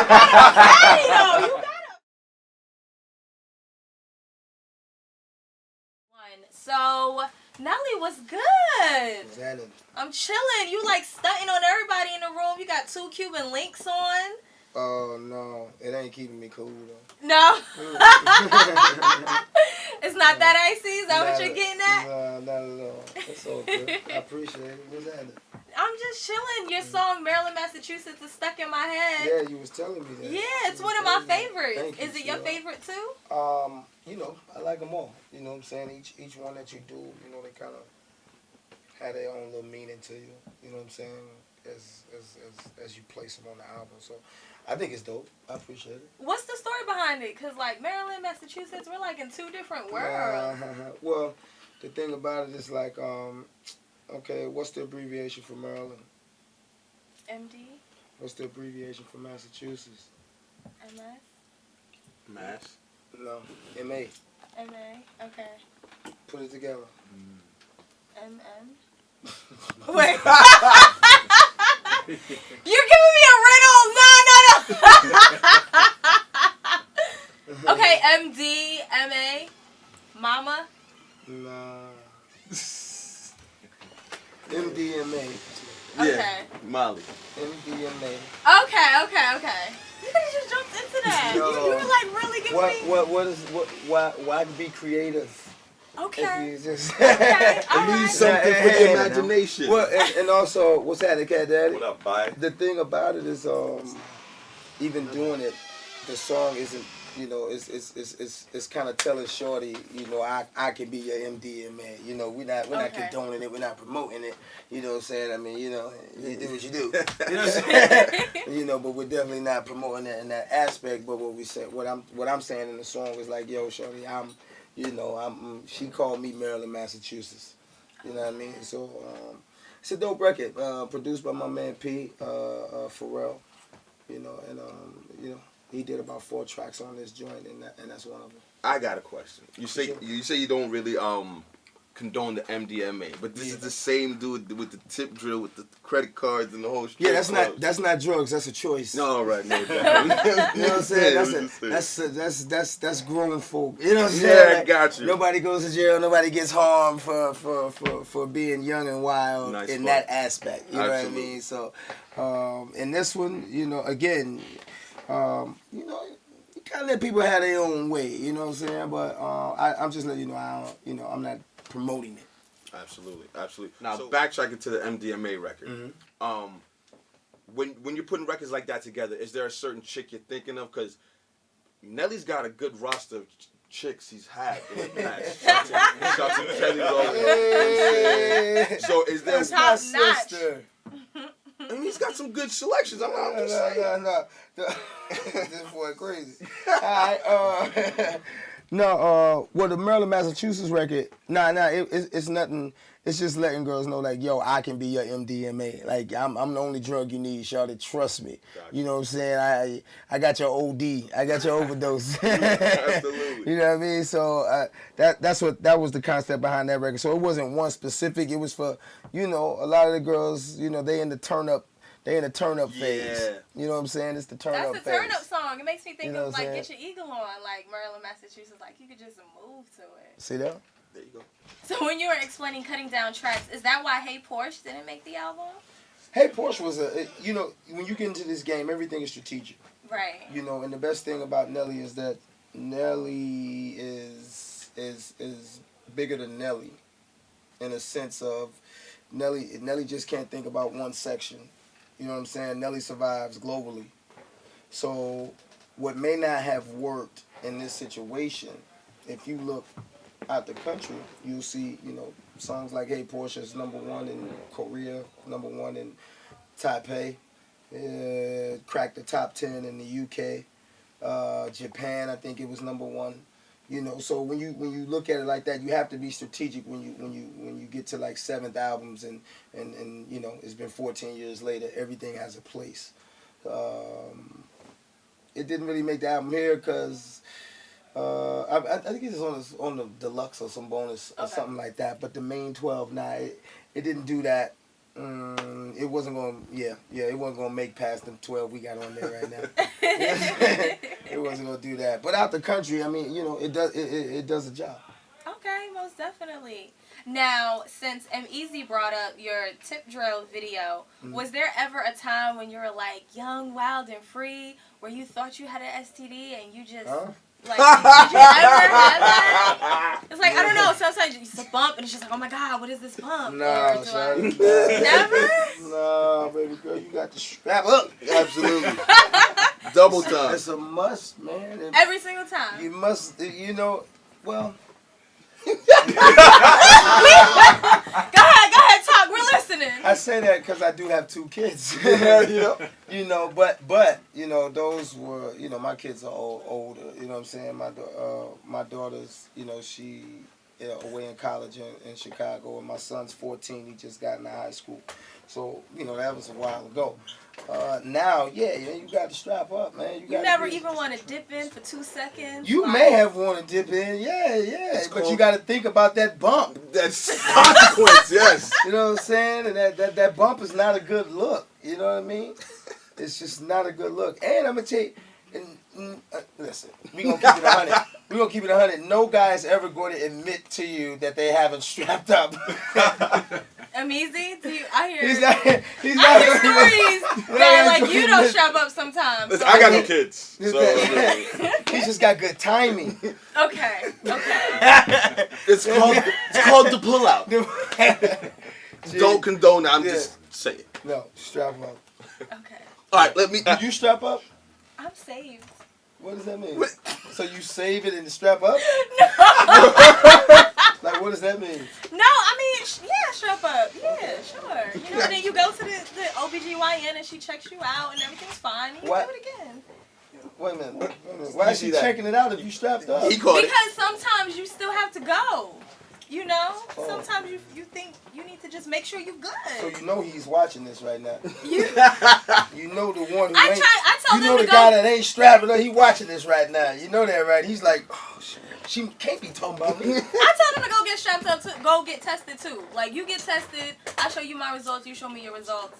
Hey, though, you gotta. So Nelly, what's good? What's happening? I'm chilling. You like stunting on everybody in the room. You got 2 Cuban links on. Oh no, it ain't keeping me cool though. No. It's not that icy. Is that what you're getting at? No, not at all. It's all good. I appreciate it. What's happening? I'm just chilling. Your song Maryland, Massachusetts is stuck in my head. Yeah, you was telling me that. Yeah, it's one of my favorites. Thank you, Is it your favorite too? You know, I like them all. You know what I'm saying? Each one that you do, you know, they kind of have their own little meaning to you. You know what I'm saying? As you place them on the album. So I think it's dope. I appreciate it. What's the story behind it? Because like Maryland, Massachusetts, we're like in 2 different worlds. Well, the thing about it is like, okay, what's the abbreviation for Maryland? MD? What's the abbreviation for Massachusetts? MS? Mass? No, MA. MA? Okay. Put it together. MM? Wait. You're giving me a riddle. No. Okay, MD, MA, Mama. Nah. MDMA. Yeah, Okay. Molly. MDMA. Okay. You could have just jumped into that. No. You were like really giving me. Why be creative? Okay. If you just Okay. It All needs right. something for the imagination. Well, and also, what's happening, Cat Daddy? What up, bye? The thing about it is, even doing it, the song isn't, you know, it's kind of telling Shorty, you know, I can be your MDMA. You know, we're not condoning it, we're not promoting it. You know what I'm saying? I mean, you know, you do what you do. You know what I'm saying? You know, but we're definitely not promoting it in that aspect. But what I'm saying in the song is like, yo, Shorty, she called me Maryland, Massachusetts. You know what I mean? So it's a dope record, produced by my man P, Pharrell. You know, and he did about 4 tracks on this joint, and that's one of them. I got a question. You say you don't really condone the MDMA, but this is the same dude with the tip drill, with the credit cards and the whole. Yeah, that's not drugs. That's a choice. No, right, no. You know what I'm saying? That's grown folk. You know what I'm saying? Yeah, I like, got you. Nobody goes to jail. Nobody gets harmed for being young and wild that aspect. You know what I mean? So, in this one, you know, again, you kind of let people have their own way. You know what I'm saying? But I'm just letting you know, I'm not promoting it. Absolutely. Now, backtracking to the MDMA record. Mm-hmm. When you're putting records like that together, is there a certain chick you're thinking of? Because Nelly's got a good roster of chicks he's had in the past. Shout to Kelly Rowland. Hey. So is there That's my sister. I mean, he's got some good selections. I'm just saying. No. This boy crazy. All right. No, well, the Maryland, Massachusetts record, it's nothing. It's just letting girls know, like, yo, I can be your MDMA. Like, I'm the only drug you need, Shawty. Trust me. Gotcha. You know what I'm saying? I got your OD. I got your overdose. Absolutely. You know what I mean? So that was the concept behind that record. So it wasn't one specific. It was for, you know, a lot of the girls, you know, they in the turn up phase. You know what I'm saying? It's the turn up phase. That's the turn up song. It makes me think You know of what I'm like saying? Get Your Eagle On, like Maryland, Massachusetts. Like you could just move to it. See that? There you go. So when you were explaining cutting down tracks, is that why Hey Porsche didn't make the album? Hey Porsche was you know, when you get into this game, everything is strategic. Right. You know, and the best thing about Nelly is that Nelly is bigger than Nelly, in a sense of Nelly just can't think about one section. You know what I'm saying? Nelly survives globally. So what may not have worked in this situation, if you look out the country, you'll see, you know, songs like Hey Porsche is #1 in Korea, #1 in Taipei, cracked the top 10 in the UK, Japan, I think it was #1. You know, so when you look at it like that, you have to be strategic when you get to like 7th albums and you know, it's been 14 years later, everything has a place. It didn't really make the album here because I think it's on the deluxe or some bonus or something like that. But the main 12, it didn't do that It wasn't going. It wasn't going to make past them 12 we got on there right now. It wasn't going to do that. But out the country, I mean, it does. It does a job. Okay, most definitely. Now, since M-Easy brought up your tip drill video, was there ever a time when you were like young, wild, and free, where you thought you had an STD and you just like, did you ever have that? It's like, I don't know, sometimes it's a bump and it's just like, oh my God, what is this bump? No, son. Never? No, baby girl, you got to strap up. Absolutely. Double time. It's a must, man. Every single time. You must, well. Go ahead, talk. We're listening. I say that because I do have 2 kids. But those were, my kids are older. You know what I'm saying? My daughter's, she away in college in Chicago, and my son's 14. He just got into high school. So, that was a while ago. Now, you got to strap up, man. You never even want to dip in for 2 seconds? You may have wanted to dip in, but you got to think about that bump. That's consequence, yes. You know what I'm saying? And that bump is not a good look. You know what I mean? It's just not a good look. And I'm going to tell you, listen, we're going to keep it 100. We're going to keep it 100. No guy's ever going to admit to you that they haven't strapped up. M-Easy? I hear he's I hear stories that like you don't strap up sometimes. Listen, I got no kids. So he's just got good timing. Okay. It's called the pull out. Don't condone that. I'm just saying. No, strap up. Okay. All right, let me. Did you strap up? I'm saved. What does that mean? So you save it and strap up? No. Like, what does that mean? No, I mean, strap up. Yeah, sure. Then you go to the OBGYN and she checks you out and everything's fine. And you do it again. Wait a minute. Why is she checking it out if you strapped up? He caught it. Because sometimes you still have to go. Sometimes you think you need to just make sure you're good. So he's watching this right now. You know the one who I told him to the go. guy that ain't strapping up, he watching this right now. You know that, right? He's like, oh, shit. She can't be talking about me. I told him to go get strapped up, go get tested too. Like, you get tested, I show you my results, you show me your results.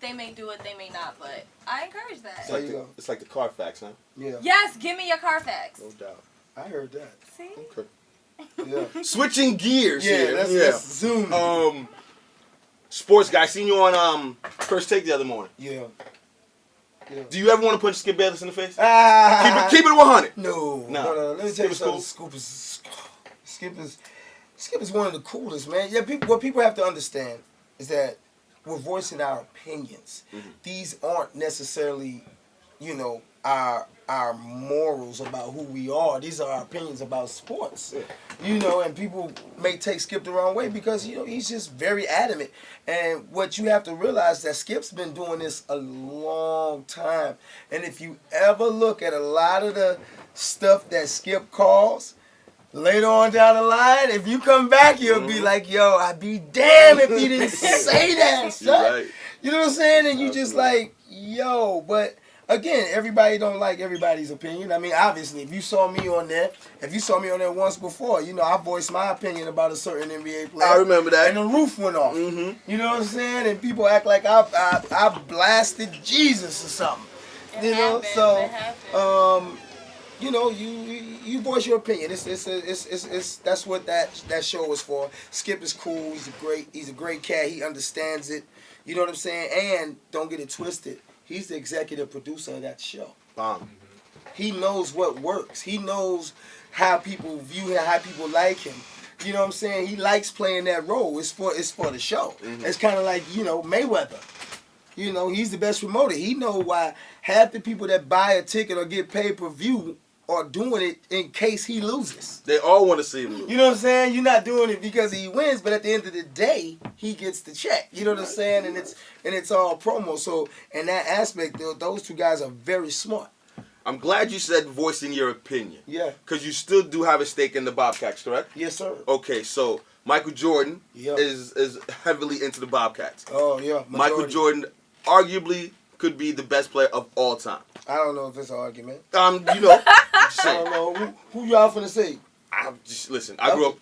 They may do it, they may not, but I encourage that. It's like the Carfax, huh? Yeah. Yes, give me your Carfax. No doubt. I heard that. See? Okay. Yeah. Switching gears here. Let's zoom. Sports guy, seen you on First Take the other morning. Yeah. Do you ever want to punch Skip Bayless in the face? Keep it 100. No. Let me tell you something. Skip is one of the coolest, man. Yeah, what people have to understand is that we're voicing our opinions. Mm-hmm. These aren't necessarily, our morals about who we are. These are our opinions about sports. And people may take Skip the wrong way because, he's just very adamant. And what you have to realize is that Skip's been doing this a long time. And if you ever look at a lot of the stuff that Skip calls, later on down the line, if you come back, you'll be like, yo, I'd be damned if he didn't say that, son. Right. You know what I'm saying? And you just like, yo, but again, everybody don't like everybody's opinion. I mean, obviously, if you saw me on there once before, I voiced my opinion about a certain NBA player. I remember that. And the roof went off. Mm-hmm. You know what I'm saying? And people act like I blasted Jesus or something. It happened. You voice your opinion. That's what that show is for. Skip is cool. He's a great cat. He understands it. You know what I'm saying? And don't get it twisted. He's the executive producer of that show. He knows what works. He knows how people view him, how people like him. You know what I'm saying? He likes playing that role. It's for the show. Mm-hmm. It's kind of like, Mayweather. He's the best promoter. He know why half the people that buy a ticket or get paid per view are doing it in case he loses. They all want to see him lose. You know what I'm saying? You're not doing it because he wins, but at the end of the day, he gets the check. You know what I'm saying? And it's all promo. So in that aspect, those two guys are very smart. I'm glad you said voicing your opinion. Yeah. Because you still do have a stake in the Bobcats, correct? Yes, sir. Okay, so Michael Jordan is heavily into the Bobcats. Oh, yeah. Majority. Michael Jordan arguably could be the best player of all time. I don't know if it's an argument. I don't know. Who y'all finna say? Listen, I grew up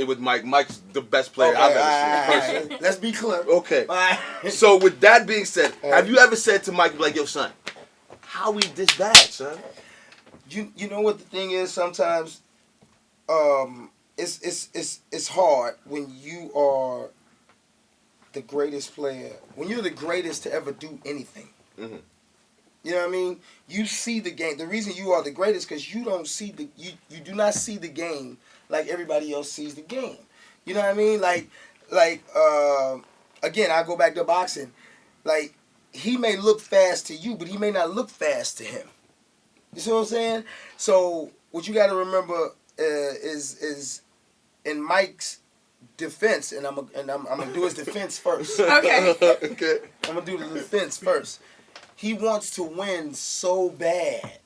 with Mike. Mike's the best player I've ever seen. All right. Let's be clear. Okay. All right. So with that being said, have you ever said to Mike, like, yo, son, how we this bad, son? You know what the thing is? Sometimes, it's hard when you are the greatest player. When you're the greatest to ever do anything. Mm-hmm. You know what I mean? You see the game. The reason you are the greatest because you don't see you do not see the game like everybody else sees the game. You know what I mean? Like again, I go back to boxing. Like, he may look fast to you, but he may not look fast to him. You see what I'm saying? So what you got to remember is in Mike's defense, and I'm gonna do his defense first. Okay. Okay. I'm gonna do the defense first. He wants to win so bad.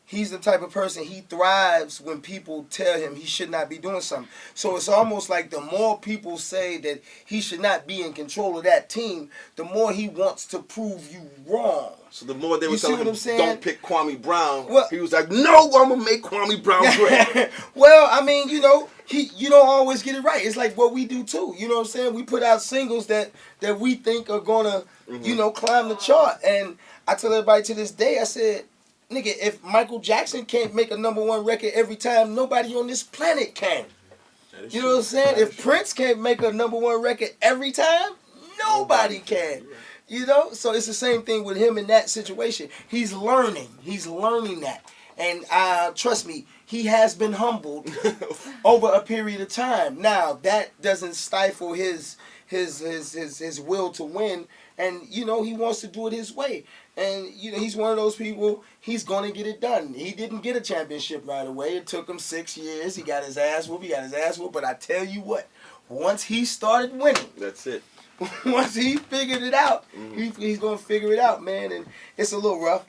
He's the type of person, he thrives when people tell him he should not be doing something. So it's almost like the more people say that he should not be in control of that team, the more he wants to prove you wrong. So the more they were You see telling what him, I'm saying? don't pick Kwame Brown, Well, he was like, no, I'm going to make Kwame Brown great. Well, I mean, you know, you don't always get it right. It's like what we do too. You know what I'm saying? We put out singles that we think are going to, you know, climb the chart. And I tell everybody to this day, I said, nigga, if Michael Jackson can't make a #1 record every time, nobody on this planet can. You know what I'm saying? If Prince can't make a #1 record every time, nobody can. You know? So it's the same thing with him in that situation. He's learning. He's learning that. And trust me, he has been humbled over a period of time. Now, that doesn't stifle his will to win. And, you know, he wants to do it his way. And, you know, he's one of those people, he's going to get it done. He didn't get a championship right away. It took him 6 years. He got his ass whooped. But I tell you what, once he started winning. That's it. Once he figured it out, he's going to figure it out, man. And it's a little rough.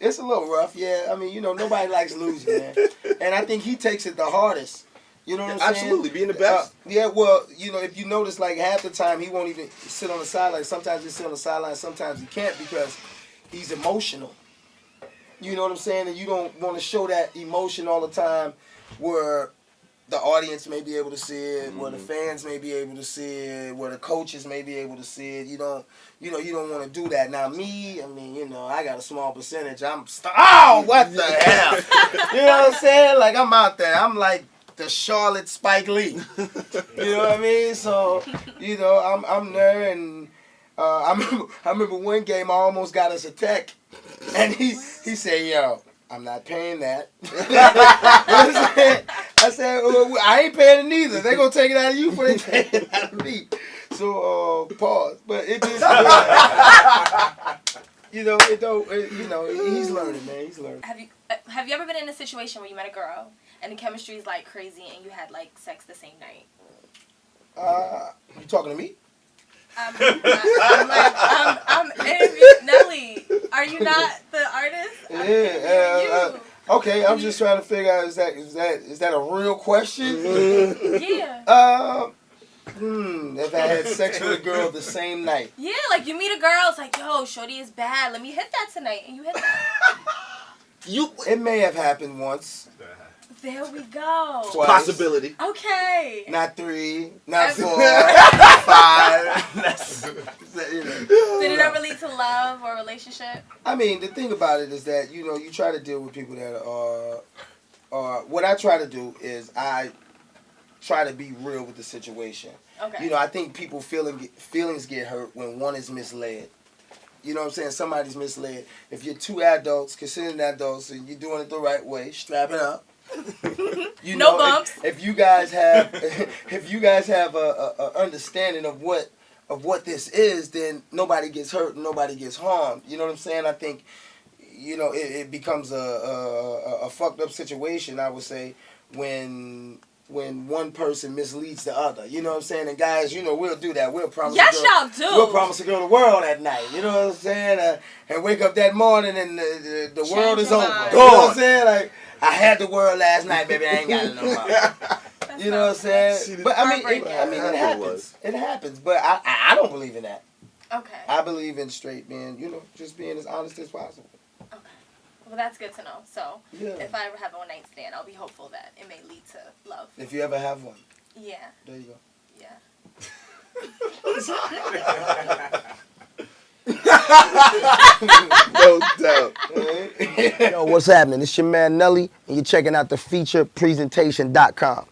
Yeah. I mean, you know, nobody likes losing, man. And I think he takes it the hardest. You know what I'm saying? Absolutely, being the best. Yeah, well, you know, if you notice, like, half the time he won't even sit on the sideline. Sometimes he sit on the sideline, sometimes he can't because he's emotional. You know what I'm saying? And you don't want to show that emotion all the time where the audience may be able to see it, where the fans may be able to see it, where the coaches may be able to see it. You don't want to do that. Now, me, I mean, you know, I got a small percentage. Oh, what the hell? You know what I'm saying? Like, I'm out there. I'm like the Charlotte Spike Lee. You know what I mean? So, you know, I'm there, and I remember one game I almost got us a tech, and he said, yo, I'm not paying that. I said, well, I ain't paying it neither. They gonna take it out of you before they take it out of me. So pause. But it just, you know, he's learning, man. He's learning. Have you ever been in a situation where you met a girl and the chemistry is like crazy and you had like sex the same night? You talking to me? I'm interviewing Nelly. Are you not the artist? Yeah. Okay, I'm just trying to figure out is that a real question? Yeah. If I had sex with a girl the same night. Yeah, like you meet a girl, it's like, yo, shorty is bad. Let me hit that tonight, and you hit that. It may have happened once. There we go. Twice. Possibility. Okay. Not 3, not 4, not 5. You know. Did it ever lead to love or relationship? I mean, the thing about it is that, you know, you try to deal with people that are what I try to do is I try to be real with the situation. Okay. You know, I think people feelings get hurt when one is misled. You know what I'm saying? Somebody's misled. If you're two adults, considered adults, and you're doing it the right way, strap it up. You no know, bumps. If you guys have a understanding of what this is, then nobody gets hurt and nobody gets harmed. You know what I'm saying? I think, you know, it becomes a fucked up situation, I would say, when one person misleads the other. You know what I'm saying? And guys, you know, we'll do that. We'll promise y'all do. We'll promise a girl the world at night. You know what I'm saying? And wake up that morning and the world is over. Mind. You know what I'm saying? Like, I had the world last night, baby. I ain't got it no more. You know what I'm saying? But I mean, it happens. It happens. But I don't believe in that. Okay. I believe in straight men. You know, just being as honest as possible. Okay. Well, that's good to know. So, Yeah. if I ever have a one-night stand, I'll be hopeful that it may lead to love. If you ever have one. Yeah. There you go. Yeah. No doubt. Yo, what's happening? It's your man Nelly, and you're checking out the featurepresentation.com.